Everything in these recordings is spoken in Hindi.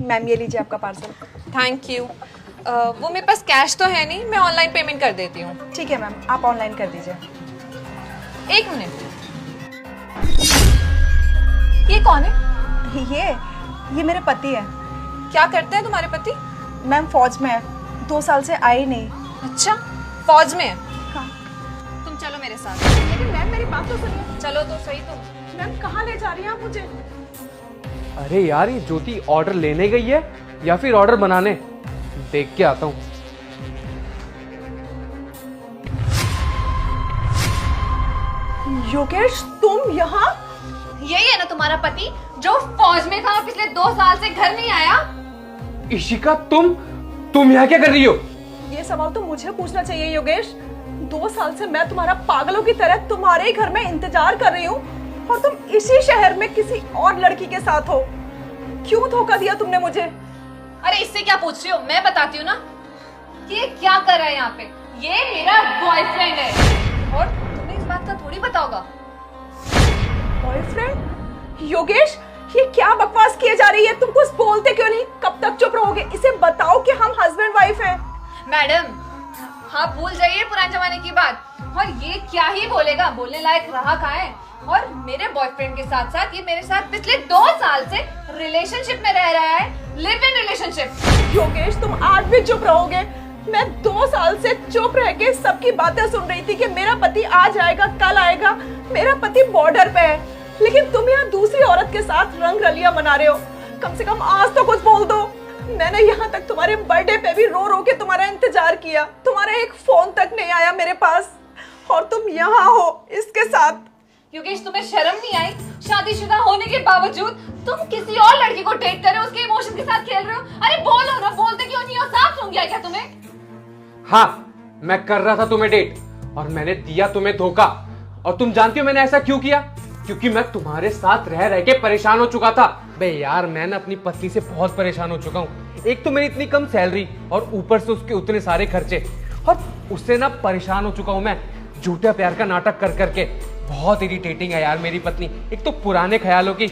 मैम ये लीजिए आपका पार्सल। Thank you. वो मेरे पास कैश तो है नहीं, मैं ऑनलाइन पेमेंट कर देती हूँ। ठीक है मैम, आप ऑनलाइन कर दीजिए। एक मिनट, ये कौन है? ये मेरे पति है। क्या करते हैं तुम्हारे पति? मैम फौज में है, 2 साल से आए नहीं। अच्छा, फौज में है। हाँ। तुम चलो मेरे साथ। लेकिन मैम मेरी बात तो सुनिए। चलो तो सही तुम। मैम कहाँ ले जा रही हैं आप मुझे? अरे यार, ये ज्योति ऑर्डर लेने गई है या फिर ऑर्डर बनाने? देख के आता हूँ। योगेश तुम यहाँ? यही है ना तुम्हारा पति जो फौज में था और पिछले 2 साल से घर नहीं आया? इशिका, तुम यहाँ क्या कर रही हो? ये सवाल तो मुझे पूछना चाहिए योगेश। 2 साल से मैं तुम्हारा पागलों की तरह तुम्हारे ही घर में इंतजार कर रही हूँ और तुम इसी शहर में किसी और लड़की के साथ हो। क्यों धोखा दिया तुमने मुझे? अरे इससे क्या पूछ रही हो, मैं बताती हूँ ना कि ये क्या कर रहा है यहाँ पे। ये मेरा बॉयफ्रेंड है और तुम्हें इस बात का थोड़ी पता होगा। बॉयफ्रेंड? योगेश ये क्या बकवास किए जा रही है? तुम कुछ बोलते क्यों नहीं? कब तक चुप रहोगे? इसे बताओ कि हम हस्बैंड वाइफ हैं। मैडम, हाँ भूल जाइए पुराने जमाने की बात। और ये क्या ही बोलेगा, बोलने लायक रहा कहाँ है। और मेरे बॉयफ्रेंड के साथ साथ ये मेरे साथ पिछले 2 साल से रिलेशनशिप में रह रहा है, लिव इन रिलेशनशिप। योगेश तुम आज भी चुप रहोगे? मैं 2 साल से चुप रह के सबकी बातें सुन रही थी कि मेरा पति आज आएगा, कल आएगा। मेरा पति बॉर्डर पे है, लेकिन तुम यहाँ दूसरी औरत के साथ रंग रलियां मना रहे हो। कम से कम आज तो कुछ बोल दो। मैंने यहाँ तक तुम्हारे बर्थडे पे भी रो रो के तुम्हारा इंतजार किया, तुम्हारा एक फोन तक नहीं आया मेरे पास, और तुम यहाँ हो इसके साथ। योगेश तुम्हें शर्म नहीं आई? शादीशुदा होने के बावजूद तुम किसी और लड़की को डेट कर रहे हो, उसके इमोशन के साथ खेल रहे हो। अरे बोलो ना, बोलते क्यों नहीं हो? साफ सुन गया क्या तुम्हें? हाँ, मैं कर रहा था तुम्हें डेट और मैंने दिया तुम्हें धोखा। और तुम जानती हो मैंने ऐसा क्यों किया? क्योंकि मैं तुम्हारे साथ रह रह के परेशान हो चुका था। बे यार, मैं ना अपनी पत्नी से बहुत परेशान हो चुका हूँ। एक तो मेरी इतनी कम सैलरी और ऊपर से उसके उतने सारे खर्चे, और उससे ना परेशान हो चुका हूँ मैं झूठे प्यार का नाटक कर करके। बहुत इरिटेटिंग है यार मेरी पत्नी। एक तो पुराने ख्यालों की,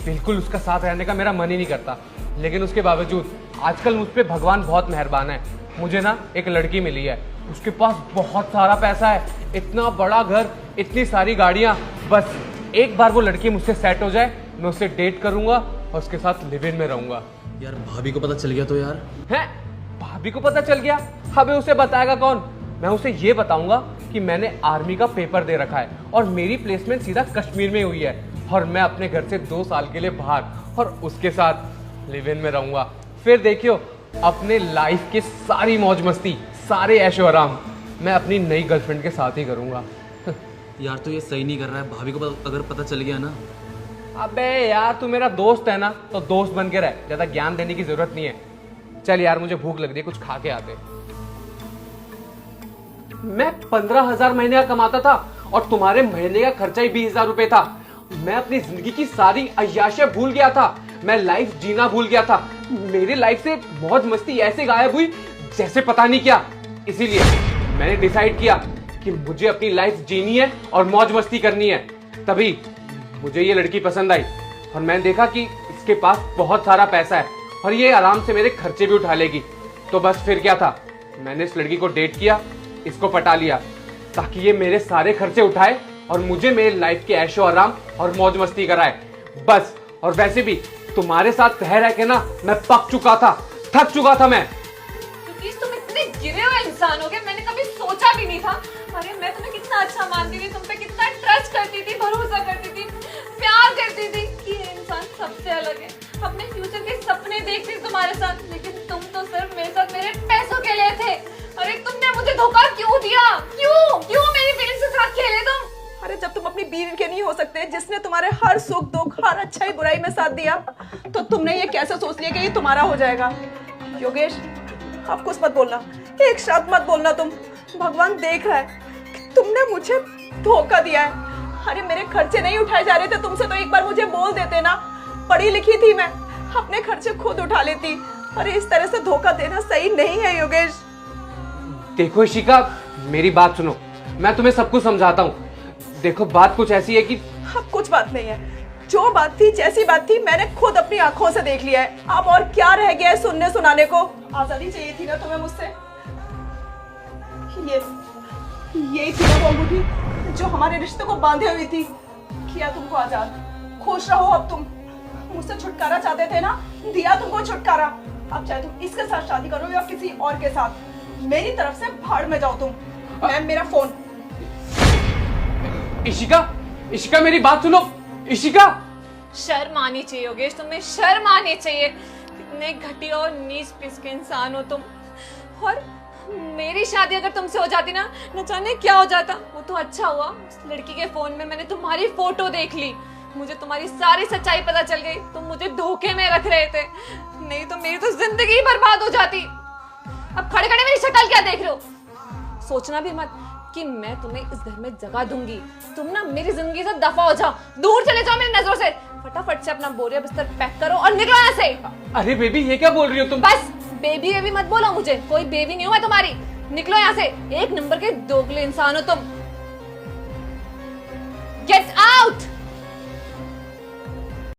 बिल्कुल उसका साथ रहने का मेरा मन ही नहीं करता। लेकिन उसके बावजूद आजकल मुझ पे भगवान बहुत मेहरबान है। मुझे ना एक लड़की मिली है, उसके पास बहुत सारा पैसा है, इतना बड़ा घर, इतनी सारी गाड़ियां। बस एक बार वो लड़की मुझसे सेट हो जाए, मैं उससे डेट करूंगा और उसके साथ लिव इन में रहूंगा। यार भाभी को पता चल गया तो यार? हैं? भाभी को पता चल गया? अबे उसे बताएगा कौन? मैं उसे ये बताऊंगा कि मैंने आर्मी का पेपर दे रखा है और मेरी प्लेसमेंट सीधा कश्मीर में हुई है और मैं अपने घर से 2 साल के लिए बाहर और उसके साथ लिव इन में रहूंगा। फिर देखियो अपने लाइफ की सारी मौज मस्ती, सारे ऐशो आराम मैं अपनी नई गर्लफ्रेंड के साथ ही करूंगा। यार तो ये सही नहीं कर रहा है। भाभी को अगर पता चल गया ना? अबे यार, तू मेरा दोस्त है ना, तो दोस्त बन के रह, ज्यादा ज्ञान देने की जरूरत नहीं है। चल यार, मुझे भूख लग रही है, कुछ खा के आते। मैं 15,000 महीने का कमाता था और तुम्हारे महीने का खर्चा ही 20,000 रुपए था। मैं अपनी जिंदगी की सारी अय्याशियां भूल गया था, मैं लाइफ जीना भूल गया था। मेरी लाइफ से मौज मस्ती ऐसे गायब हुई जैसे पता नहीं क्या। इसीलिए मैंने डिसाइड किया कि मुझे अपनी लाइफ जीनी है और मौज मस्ती करनी है। तभी मुझे ये लड़की पसंद आई और मैंने देखा कि इसके पास बहुत सारा पैसा है और ये आराम से मेरे खर्चे भी उठा लेगी। तो बस फिर क्या था, मैंने इस लड़की को डेट किया, इसको पटा लिया ताकि ये मेरे सारे खर्चे उठाए और मुझे मेरे लाइफ के ऐशो आराम और मौज मस्ती कराए बस। और वैसे भी तुम्हारे साथ रह रह के ना मैं पक चुका था, थक चुका था मैं। क्योंकि तुम इतने गिरे हुए इंसान हो गए, मैंने कभी सोचा भी नहीं था। अरे मैं तुम्हें कितना अच्छा मानती थी, तुम पे कितना ट्रस्ट करती थी, भरोसा करती थी, प्यार करती थी कि ये इंसान सबसे अलग है। अपने फ्यूचर के सपने देखती थी तुम्हारे साथ, लेकिन तुम तो सिर्फ मेरे साथ मेरे पैसों के लिए थे। अरे तुमने मुझे धोखा क्यों दिया? क्यों मेरी फीलिंग्स के साथ खेले तुम? अरे जब तुम अपनी बीवी के नहीं हो सकते, जिसने तुम्हारे हर सुख दुख, हर अच्छाई बुराई में साथ दिया, तो तुमने ये कैसे सोच लिया कि ये तुम्हारा हो जाएगा? योगेश अब कुछ मत बोलना, एक शब्द मत बोलना। तुम, भगवान देख रहा है कि तुमने मुझे धोखा दिया है। अरे मेरे खर्चे नहीं उठाए जा रहे थे तुमसे, तो एक बार मुझे बोल देते ना। पढ़ी लिखी थी मैं, अपने खर्चे खुद उठा लेती। अरे इस तरह से धोखा देना सही नहीं है योगेश। देखो इशिका, मेरी बात सुनो, मैं तुम्हें सब कुछ समझाता हूँ। देखो बात कुछ ऐसी है कि अब कुछ बात नहीं है, जो बात थी जैसी बात थी मैंने खुद अपनी आंखों से देख लिया है। अब और क्या रह गया है सुनने सुनाने को? आजादी चाहिए थी ना तुम्हें मुझसे? यही थी ना वो अंगूठी जो हमारे रिश्ते को बांधे हुई थी। किया तुमको आजाद, खुश रहो। अब तुम मुझसे छुटकारा चाहते थे ना, दिया तुमको छुटकारा। अब चाहे तुम इसके साथ शादी करो या किसी और के साथ, मेरी तरफ से भाड़ में जाओ तुम। मैम मेरा फोन। इशिका, इशिका मेरी बात सुनो। इशिका, शर्म आनी चाहिए योगेश, तुम्हें शर्म आनी चाहिए। कितने घटिया और नीच पिस के इंसान हो तुम। और मेरी शादी अगर तुमसे हो जाती ना, न जाने क्या हो जाता। वो तो अच्छा हुआ उस लड़की के फोन में मैंने तुम्हारी फोटो देख ली, मुझे तुम्हारी सारी सच्चाई पता चल गई। तुम मुझे धोखे में रख रहे थे, नहीं तो मेरी तो जिंदगी ही बर्बाद हो जाती। अब खड़े खड़े मेरी शक्ल क्या देख रहे हो? सोचना भी मत कि मैं तुम्हें इस घर में जगह दूंगी। तुम ना मेरी जिंदगी से दफा हो जाओ, दूर चले जाओ मेरी नजरों से। फटाफट से अपना बोरिया बिस्तर पैक करो और निकलो यहाँ से। अरे बेबी ये क्या बोल रही हो तुम? बस बेबी बेबी मत बोलो मुझे, कोई बेबी नहीं हूं मैं तुम्हारी। निकलो यहाँ से, एक नंबर के दोगले इंसान हो तुम।